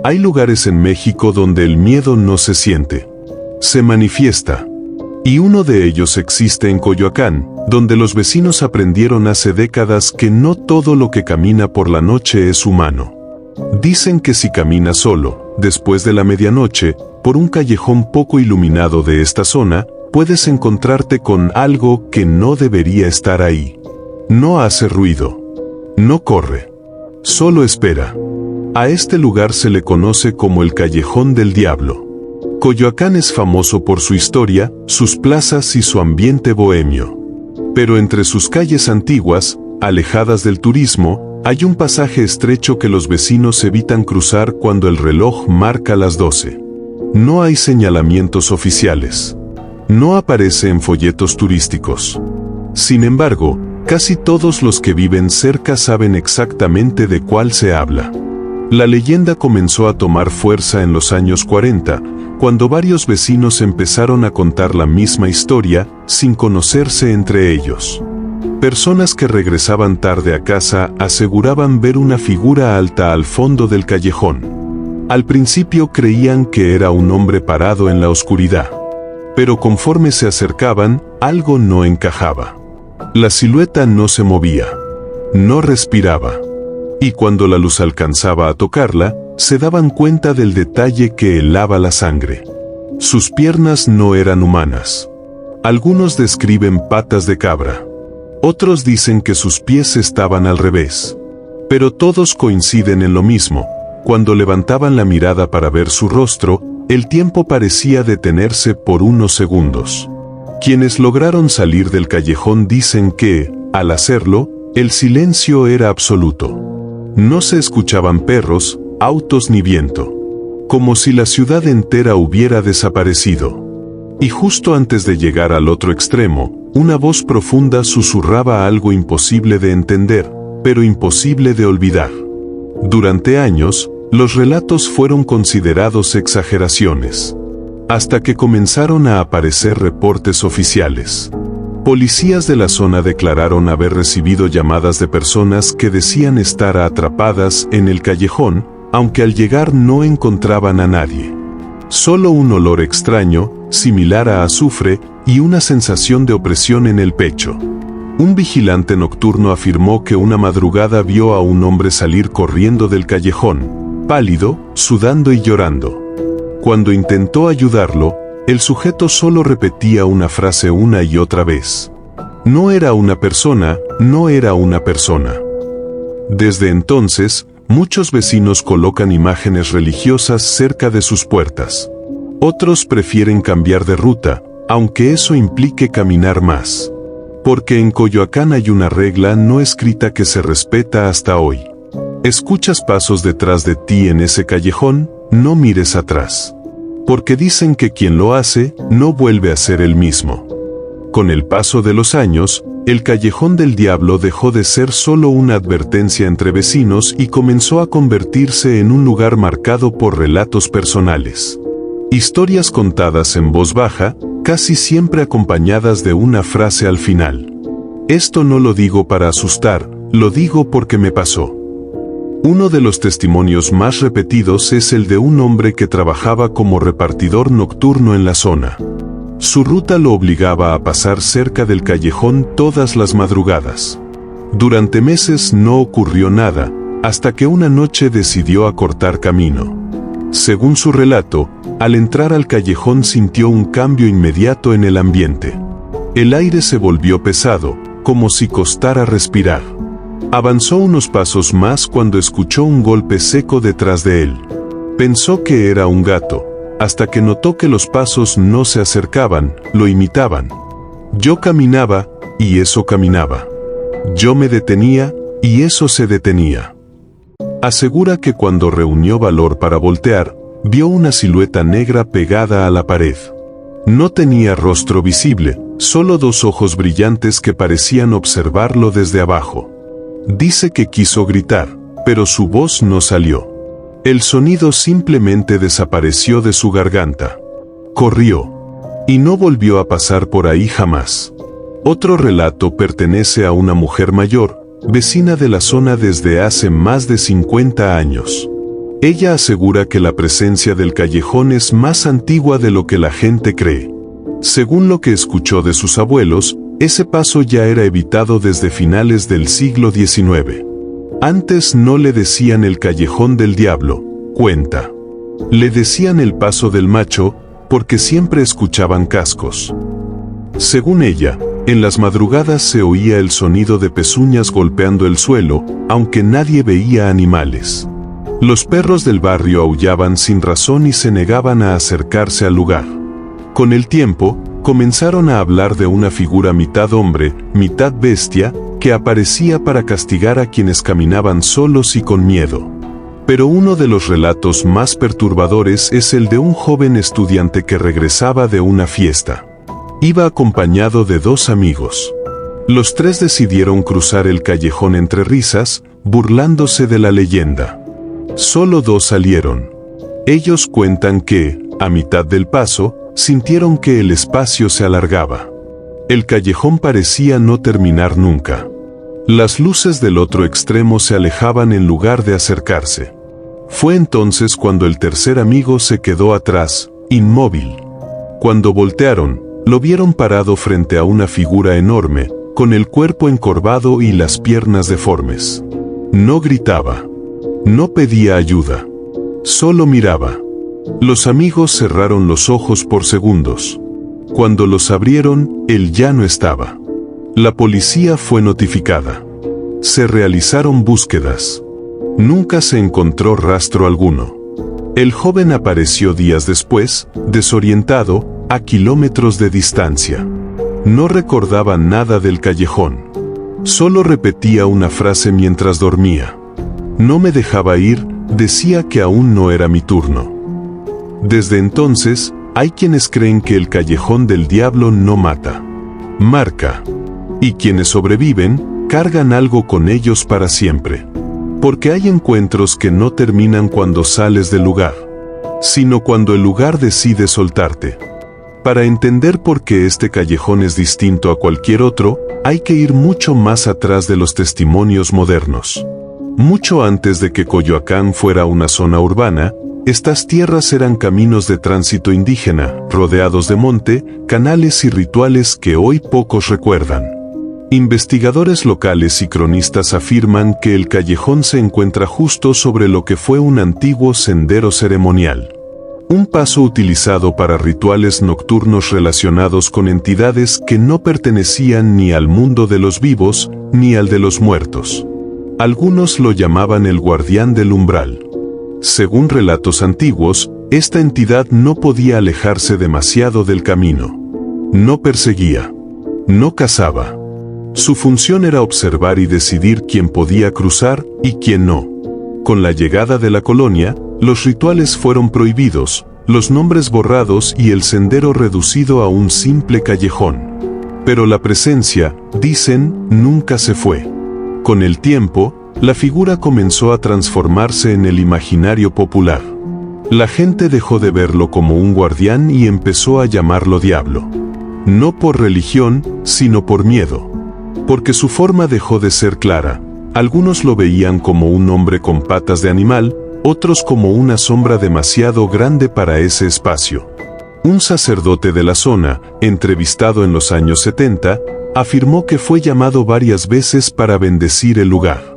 Hay lugares en México donde el miedo no se siente, se manifiesta. Y uno de ellos existe en Coyoacán, donde los vecinos aprendieron hace décadas que no todo lo que camina por la noche es humano. Dicen que si caminas solo, después de la medianoche, por un callejón poco iluminado de esta zona, puedes encontrarte con algo que no debería estar ahí. No hace ruido. No corre. Solo espera. A este lugar se le conoce como el Callejón del Diablo. Coyoacán es famoso por su historia, sus plazas y su ambiente bohemio. Pero entre sus calles antiguas, alejadas del turismo, hay un pasaje estrecho que los vecinos evitan cruzar cuando el reloj marca las 12. No hay señalamientos oficiales. No aparece en folletos turísticos. Sin embargo, casi todos los que viven cerca saben exactamente de cuál se habla. La leyenda comenzó a tomar fuerza en los años 40, cuando varios vecinos empezaron a contar la misma historia, sin conocerse entre ellos. Personas que regresaban tarde a casa aseguraban ver una figura alta al fondo del callejón. Al principio creían que era un hombre parado en la oscuridad. Pero conforme se acercaban, algo no encajaba. La silueta no se movía. No respiraba. Y cuando la luz alcanzaba a tocarla, se daban cuenta del detalle que helaba la sangre. Sus piernas no eran humanas. Algunos describen patas de cabra. Otros dicen que sus pies estaban al revés. Pero todos coinciden en lo mismo. Cuando levantaban la mirada para ver su rostro, el tiempo parecía detenerse por unos segundos. Quienes lograron salir del callejón dicen que, al hacerlo, el silencio era absoluto. No se escuchaban perros, autos ni viento. Como si la ciudad entera hubiera desaparecido. Y justo antes de llegar al otro extremo, una voz profunda susurraba algo imposible de entender, pero imposible de olvidar. Durante años, los relatos fueron considerados exageraciones. Hasta que comenzaron a aparecer reportes oficiales. Policías de la zona declararon haber recibido llamadas de personas que decían estar atrapadas en el callejón, aunque al llegar no encontraban a nadie. Solo un olor extraño, similar a azufre, y una sensación de opresión en el pecho. Un vigilante nocturno afirmó que una madrugada vio a un hombre salir corriendo del callejón, pálido, sudando y llorando. Cuando intentó ayudarlo, el sujeto solo repetía una frase una y otra vez. No era una persona, no era una persona. Desde entonces, muchos vecinos colocan imágenes religiosas cerca de sus puertas. Otros prefieren cambiar de ruta, aunque eso implique caminar más. Porque en Coyoacán hay una regla no escrita que se respeta hasta hoy. ¿Escuchas pasos detrás de ti en ese callejón? No mires atrás. Porque dicen que quien lo hace, no vuelve a ser el mismo. Con el paso de los años, el Callejón del Diablo dejó de ser solo una advertencia entre vecinos y comenzó a convertirse en un lugar marcado por relatos personales. Historias contadas en voz baja, casi siempre acompañadas de una frase al final. Esto no lo digo para asustar, lo digo porque me pasó. Uno de los testimonios más repetidos es el de un hombre que trabajaba como repartidor nocturno en la zona. Su ruta lo obligaba a pasar cerca del callejón todas las madrugadas. Durante meses no ocurrió nada, hasta que una noche decidió acortar camino. Según su relato, al entrar al callejón sintió un cambio inmediato en el ambiente. El aire se volvió pesado, como si costara respirar. Avanzó unos pasos más cuando escuchó un golpe seco detrás de él. Pensó que era un gato, hasta que notó que los pasos no se acercaban, lo imitaban. Yo caminaba, y eso caminaba. Yo me detenía, y eso se detenía. Asegura que cuando reunió valor para voltear, vio una silueta negra pegada a la pared. No tenía rostro visible, solo dos ojos brillantes que parecían observarlo desde abajo. Dice que quiso gritar, pero su voz no salió. El sonido simplemente desapareció de su garganta. Corrió. Y no volvió a pasar por ahí jamás. Otro relato pertenece a una mujer mayor, vecina de la zona desde hace más de 50 años. Ella asegura que la presencia del callejón es más antigua de lo que la gente cree. Según lo que escuchó de sus abuelos, ese paso ya era evitado desde finales del siglo XIX. Antes no le decían el callejón del diablo, cuenta. Le decían el paso del macho, porque siempre escuchaban cascos. Según ella, en las madrugadas se oía el sonido de pezuñas golpeando el suelo, aunque nadie veía animales. Los perros del barrio aullaban sin razón y se negaban a acercarse al lugar. Con el tiempo, comenzaron a hablar de una figura mitad hombre, mitad bestia, que aparecía para castigar a quienes caminaban solos y con miedo. Pero uno de los relatos más perturbadores es el de un joven estudiante que regresaba de una fiesta. Iba acompañado de 2 amigos. Los 3 decidieron cruzar el callejón entre risas, burlándose de la leyenda. Solo 2 salieron. Ellos cuentan que, a mitad del paso, sintieron que el espacio se alargaba. El callejón parecía no terminar nunca. Las luces del otro extremo se alejaban en lugar de acercarse. Fue entonces cuando el tercer amigo se quedó atrás, inmóvil. Cuando voltearon, lo vieron parado frente a una figura enorme, con el cuerpo encorvado y las piernas deformes. No gritaba. No pedía ayuda. Solo miraba. Los amigos cerraron los ojos por segundos. Cuando los abrieron, él ya no estaba. La policía fue notificada. Se realizaron búsquedas. Nunca se encontró rastro alguno. El joven apareció días después, desorientado, a kilómetros de distancia. No recordaba nada del callejón. Solo repetía una frase mientras dormía. No me dejaba ir, decía que aún no era mi turno. Desde entonces, hay quienes creen que el callejón del diablo no mata, marca. Y quienes sobreviven, cargan algo con ellos para siempre. Porque hay encuentros que no terminan cuando sales del lugar, sino cuando el lugar decide soltarte. Para entender por qué este callejón es distinto a cualquier otro, hay que ir mucho más atrás de los testimonios modernos. Mucho antes de que Coyoacán fuera una zona urbana, estas tierras eran caminos de tránsito indígena, rodeados de monte, canales y rituales que hoy pocos recuerdan. Investigadores locales y cronistas afirman que el callejón se encuentra justo sobre lo que fue un antiguo sendero ceremonial. Un paso utilizado para rituales nocturnos relacionados con entidades que no pertenecían ni al mundo de los vivos, ni al de los muertos. Algunos lo llamaban el guardián del umbral. Según relatos antiguos, esta entidad no podía alejarse demasiado del camino. No perseguía. No cazaba. Su función era observar y decidir quién podía cruzar y quién no. Con la llegada de la colonia, los rituales fueron prohibidos, los nombres borrados y el sendero reducido a un simple callejón. Pero la presencia, dicen, nunca se fue. Con el tiempo, la figura comenzó a transformarse en el imaginario popular. La gente dejó de verlo como un guardián y empezó a llamarlo diablo. No por religión, sino por miedo. Porque su forma dejó de ser clara. Algunos lo veían como un hombre con patas de animal, otros como una sombra demasiado grande para ese espacio. Un sacerdote de la zona, entrevistado en los años 70, afirmó que fue llamado varias veces para bendecir el lugar.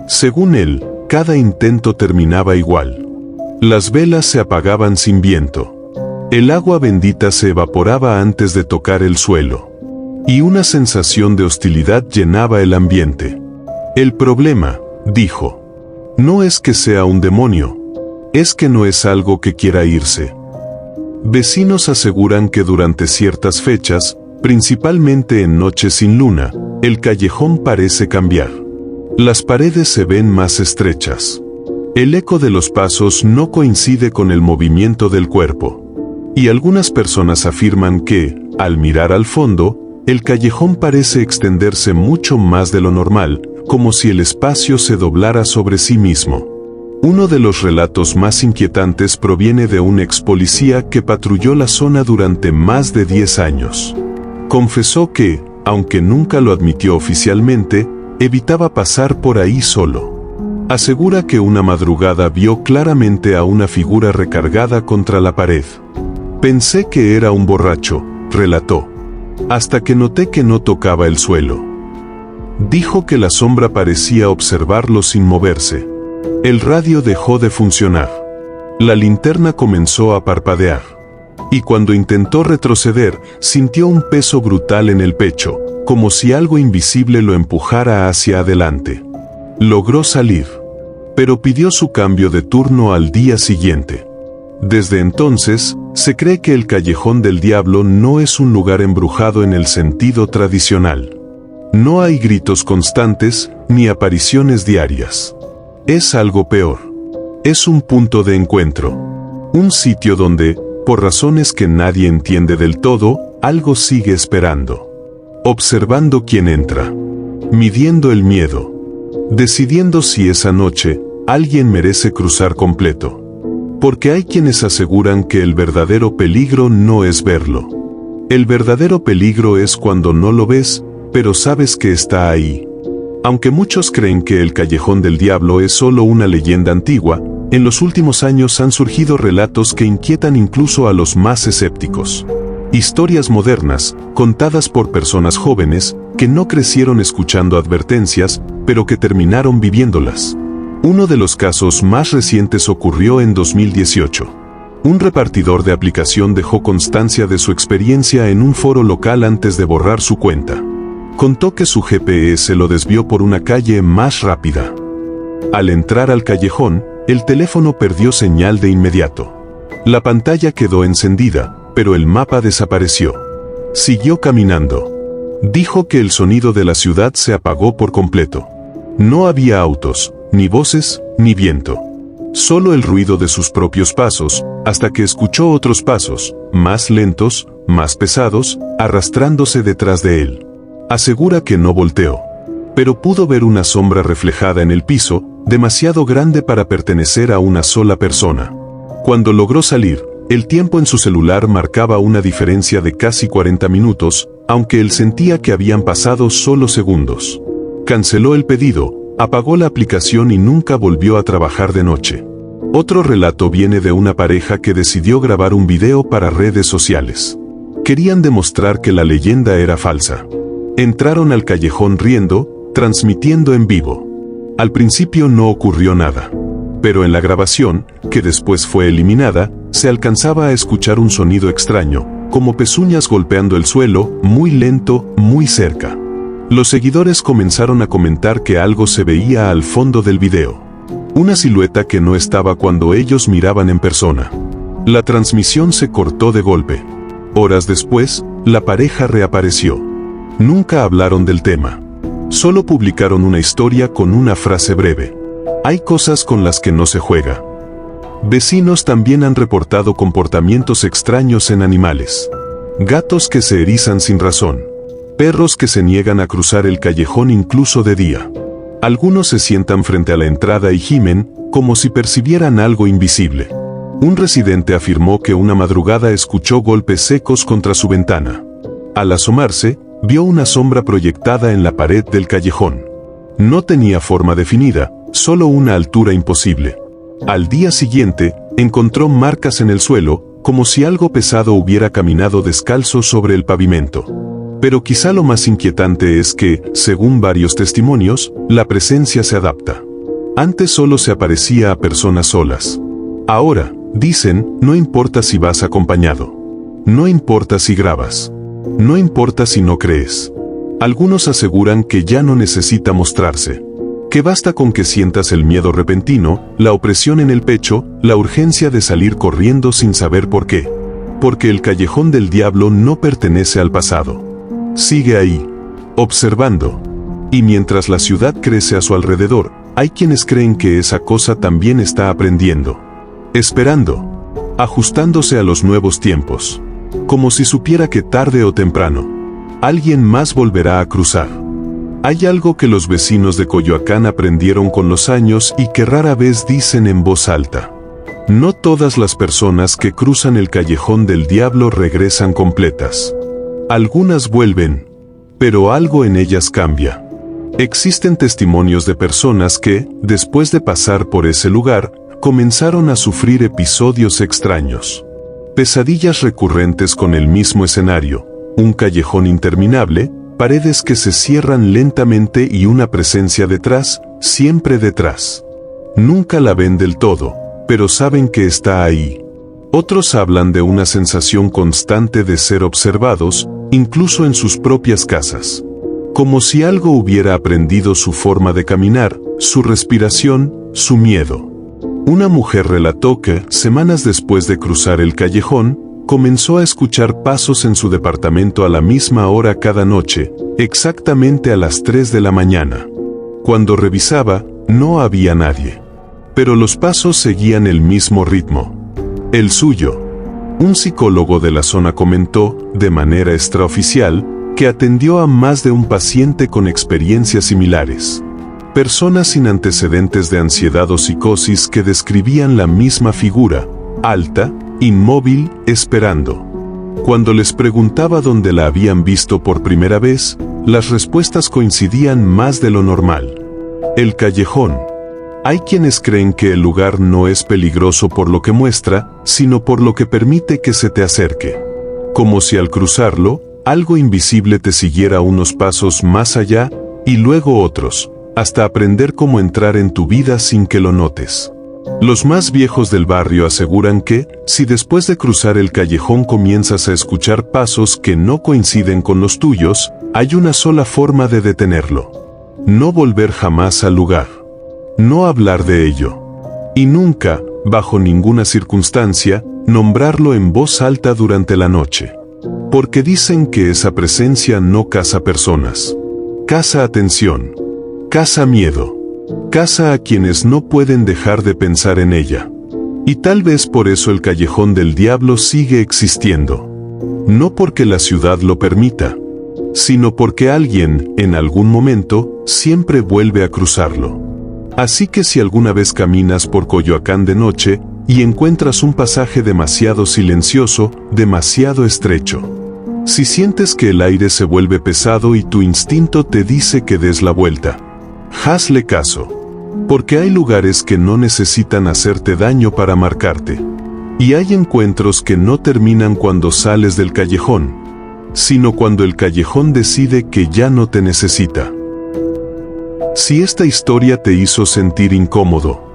Según él, cada intento terminaba igual. Las velas se apagaban sin viento. El agua bendita se evaporaba antes de tocar el suelo. Y una sensación de hostilidad llenaba el ambiente. El problema, dijo, no es que sea un demonio, es que no es algo que quiera irse. Vecinos aseguran que durante ciertas fechas, principalmente en noches sin luna, el callejón parece cambiar. Las paredes se ven más estrechas. El eco de los pasos no coincide con el movimiento del cuerpo. Y algunas personas afirman que, al mirar al fondo, el callejón parece extenderse mucho más de lo normal, como si el espacio se doblara sobre sí mismo. Uno de los relatos más inquietantes proviene de un ex policía que patrulló la zona durante más de 10 años. Confesó que, aunque nunca lo admitió oficialmente, evitaba pasar por ahí solo. Asegura que una madrugada vio claramente a una figura recargada contra la pared. Pensé que era un borracho, relató, hasta que noté que no tocaba el suelo. Dijo que la sombra parecía observarlo sin moverse. El radio dejó de funcionar. La linterna comenzó a parpadear. Y cuando intentó retroceder, sintió un peso brutal en el pecho, como si algo invisible lo empujara hacia adelante. Logró salir, pero pidió su cambio de turno al día siguiente. Desde entonces, se cree que el Callejón del Diablo no es un lugar embrujado en el sentido tradicional. No hay gritos constantes, ni apariciones diarias. Es algo peor. Es un punto de encuentro. Un sitio donde, por razones que nadie entiende del todo, algo sigue esperando. Observando quién entra. Midiendo el miedo. Decidiendo si esa noche, alguien merece cruzar completo. Porque hay quienes aseguran que el verdadero peligro no es verlo. El verdadero peligro es cuando no lo ves, pero sabes que está ahí. Aunque muchos creen que el Callejón del Diablo es solo una leyenda antigua, en los últimos años han surgido relatos que inquietan incluso a los más escépticos. Historias modernas, contadas por personas jóvenes, que no crecieron escuchando advertencias, pero que terminaron viviéndolas. Uno de los casos más recientes ocurrió en 2018. Un repartidor de aplicación dejó constancia de su experiencia en un foro local antes de borrar su cuenta. Contó que su GPS lo desvió por una calle más rápida. Al entrar al callejón, el teléfono perdió señal de inmediato. La pantalla quedó encendida, pero el mapa desapareció. Siguió caminando. Dijo que el sonido de la ciudad se apagó por completo. No había autos, ni voces, ni viento. Solo el ruido de sus propios pasos, hasta que escuchó otros pasos, más lentos, más pesados, arrastrándose detrás de él. Asegura que no volteó, pero pudo ver una sombra reflejada en el piso, demasiado grande para pertenecer a una sola persona. Cuando logró salir, el tiempo en su celular marcaba una diferencia de casi 40 minutos, aunque él sentía que habían pasado solo segundos. Canceló el pedido, apagó la aplicación y nunca volvió a trabajar de noche. Otro relato viene de una pareja que decidió grabar un video para redes sociales. Querían demostrar que la leyenda era falsa. Entraron al callejón riendo, transmitiendo en vivo. Al principio no ocurrió nada. Pero en la grabación, que después fue eliminada, se alcanzaba a escuchar un sonido extraño, como pezuñas golpeando el suelo, muy lento, muy cerca. Los seguidores comenzaron a comentar que algo se veía al fondo del video. Una silueta que no estaba cuando ellos miraban en persona. La transmisión se cortó de golpe. Horas después, la pareja reapareció. Nunca hablaron del tema. Solo publicaron una historia con una frase breve. Hay cosas con las que no se juega. Vecinos también han reportado comportamientos extraños en animales. Gatos que se erizan sin razón. Perros que se niegan a cruzar el callejón incluso de día. Algunos se sientan frente a la entrada y gimen, como si percibieran algo invisible. Un residente afirmó que una madrugada escuchó golpes secos contra su ventana. Al asomarse, vio una sombra proyectada en la pared del callejón. No tenía forma definida, solo una altura imposible. Al día siguiente, encontró marcas en el suelo, como si algo pesado hubiera caminado descalzo sobre el pavimento. Pero quizá lo más inquietante es que, según varios testimonios, la presencia se adapta. Antes solo se aparecía a personas solas. Ahora, dicen, no importa si vas acompañado. No importa si grabas. No importa si no crees. Algunos aseguran que ya no necesita mostrarse. Que basta con que sientas el miedo repentino, la opresión en el pecho, la urgencia de salir corriendo sin saber por qué. Porque el Callejón del Diablo no pertenece al pasado. Sigue ahí, observando. Y mientras la ciudad crece a su alrededor, hay quienes creen que esa cosa también está aprendiendo. Esperando. Ajustándose a los nuevos tiempos. Como si supiera que tarde o temprano, alguien más volverá a cruzar. Hay algo que los vecinos de Coyoacán aprendieron con los años y que rara vez dicen en voz alta. No todas las personas que cruzan el Callejón del Diablo regresan completas. Algunas vuelven, pero algo en ellas cambia. Existen testimonios de personas que, después de pasar por ese lugar, comenzaron a sufrir episodios extraños. Pesadillas recurrentes con el mismo escenario, un callejón interminable, paredes que se cierran lentamente y una presencia detrás, siempre detrás. Nunca la ven del todo, pero saben que está ahí. Otros hablan de una sensación constante de ser observados, incluso en sus propias casas. Como si algo hubiera aprendido su forma de caminar, su respiración, su miedo. Una mujer relató que, semanas después de cruzar el callejón, comenzó a escuchar pasos en su departamento a la misma hora cada noche, exactamente a las 3 de la mañana. Cuando revisaba, no había nadie. Pero los pasos seguían el mismo ritmo. El suyo. Un psicólogo de la zona comentó, de manera extraoficial, que atendió a más de un paciente con experiencias similares. Personas sin antecedentes de ansiedad o psicosis que describían la misma figura, alta, inmóvil, esperando. Cuando les preguntaba dónde la habían visto por primera vez, las respuestas coincidían más de lo normal. El callejón. Hay quienes creen que el lugar no es peligroso por lo que muestra, sino por lo que permite que se te acerque. Como si al cruzarlo, algo invisible te siguiera unos pasos más allá, y luego otros, hasta aprender cómo entrar en tu vida sin que lo notes. Los más viejos del barrio aseguran que, si después de cruzar el callejón comienzas a escuchar pasos que no coinciden con los tuyos, hay una sola forma de detenerlo. No volver jamás al lugar. No hablar de ello. Y nunca, bajo ninguna circunstancia, nombrarlo en voz alta durante la noche. Porque dicen que esa presencia no caza personas. Caza atención. Caza miedo. Caza a quienes no pueden dejar de pensar en ella. Y tal vez por eso el callejón del diablo sigue existiendo. No porque la ciudad lo permita, sino porque alguien, en algún momento, siempre vuelve a cruzarlo. Así que si alguna vez caminas por Coyoacán de noche, y encuentras un pasaje demasiado silencioso, demasiado estrecho. Si sientes que el aire se vuelve pesado y tu instinto te dice que des la vuelta, hazle caso. Porque hay lugares que no necesitan hacerte daño para marcarte. Y hay encuentros que no terminan cuando sales del callejón, sino cuando el callejón decide que ya no te necesita. Si esta historia te hizo sentir incómodo,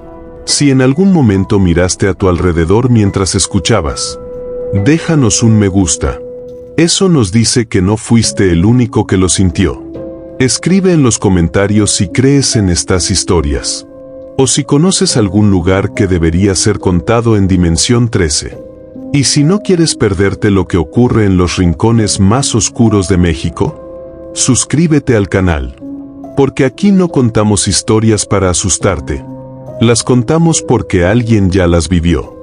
si en algún momento miraste a tu alrededor mientras escuchabas, déjanos un me gusta. Eso nos dice que no fuiste el único que lo sintió. Escribe en los comentarios si crees en estas historias. O si conoces algún lugar que debería ser contado en Dimensión 13. Y si no quieres perderte lo que ocurre en los rincones más oscuros de México, suscríbete al canal. Porque aquí no contamos historias para asustarte. Las contamos porque alguien ya las vivió.